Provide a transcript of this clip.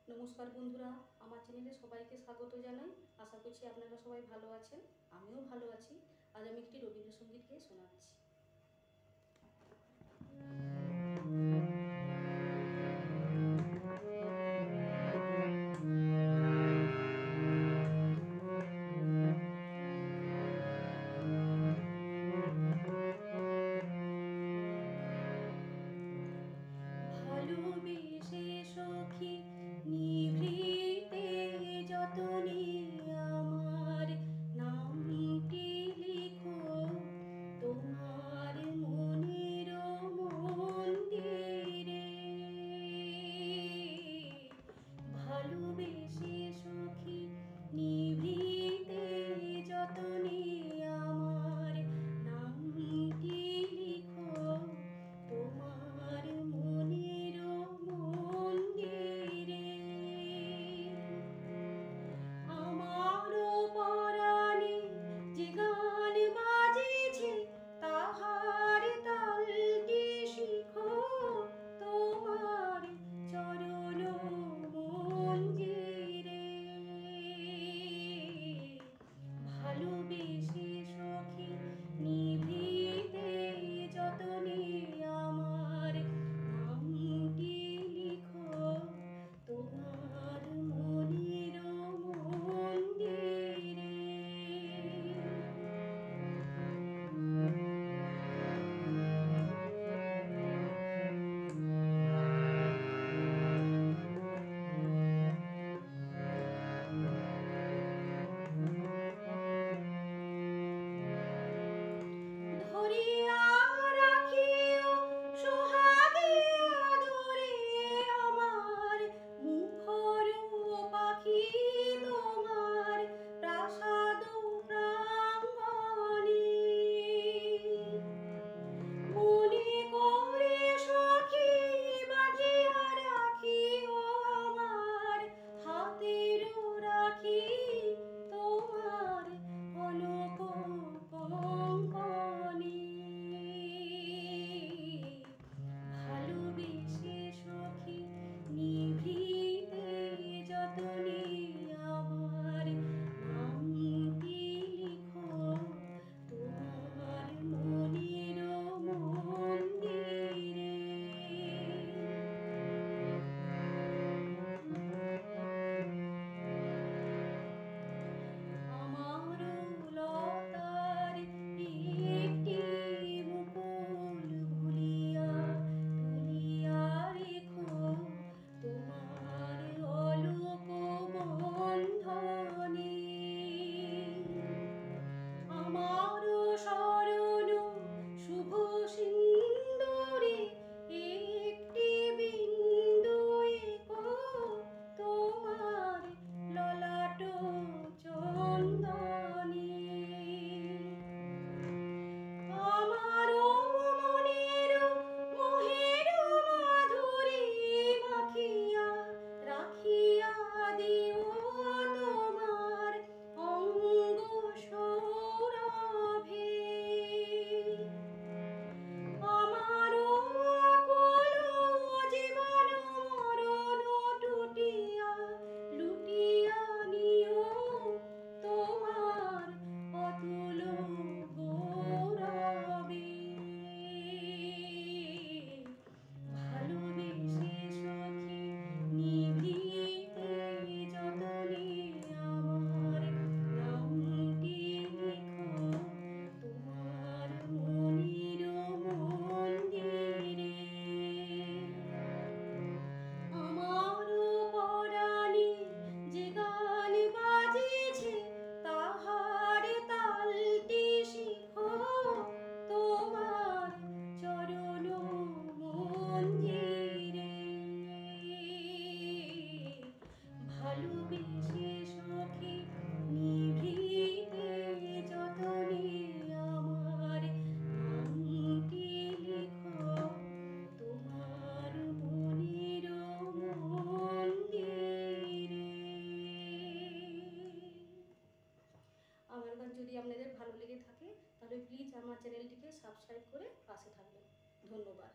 নমস্কার বন্ধুরা, আমার চ্যানেলে সবাইকে স্বাগত জানাই। আশা করছি আপনারা সবাই ভালো আছেন, আমিও ভালো আছি। আজ আমি একটি রবীন্দ্রসঙ্গীত গেয়ে শোনাচ্ছি। ভালোবেসে সখী নিভৃতে যতনে আমার নামটি লিখো তোমার মনের মন্দিরে। ভালোবেসে সখী নিভৃতে যতনে আমার নামটি লিখো তোমার মনের মন্দিরে। আমার পরাণে যে গান বাজেছে তাহার তালটি শিখো তোমার চরণ মঞ্জিরে। ভালোবেসে সখী নিভৃতে যতনে আমার নামটি লিখো তোমার মনের মন্দিরে। ধরিয়া রাখিও সোহাগে আদরে আমার মুখর পাখি তোমার প্রাসাদ প্রাঙ্গণে। মনে করে সখী বাঁধিয়া রাখিও আমার হাতের রাখি তোমার কনক কঙ্কণে। ভালোবেসে সখী নিভৃতে যতনে আমার নামটি লিখো তোমার মনের মন্দিরে। আমার লতার একটি মুকুল ভুলিয়া তুলিয়া রেখো তোমার অলোক বন্ধনে। আমার শরণ শুভ সিন্দুরে একটি বিন্দু এঁকো তোমার ললাট চন্দনে। আমার মনের মোহের মাধুরী মাখিয়া রাখিয়া দিও তোমার অঙ্গ সৌরভে। আমার আকুল জীবন মরণ টুটিয়া লুটিয়া নিও তোমার অতুল গৌরবে। ভালোবেসে সখী নিভৃতে যতনে আমার নামটি লিখো তোমার মনের মন্দিরে। আমার পরাণে যে গান বাজেছে তাহার তালটি শিখো তোমার চরণ মঞ্জিরে। ভালোবেসে সখী নিভৃতে যতনে আমার নামটি লিখো তোমার মনের মন্দিরে। আমার গান যদি আপনাদের ভালো লেগে থাকে তাহলে প্লিজ আমার চ্যানেলটিকে সাবস্ক্রাইব করে পাশে থাকবেন। ধন্যবাদ।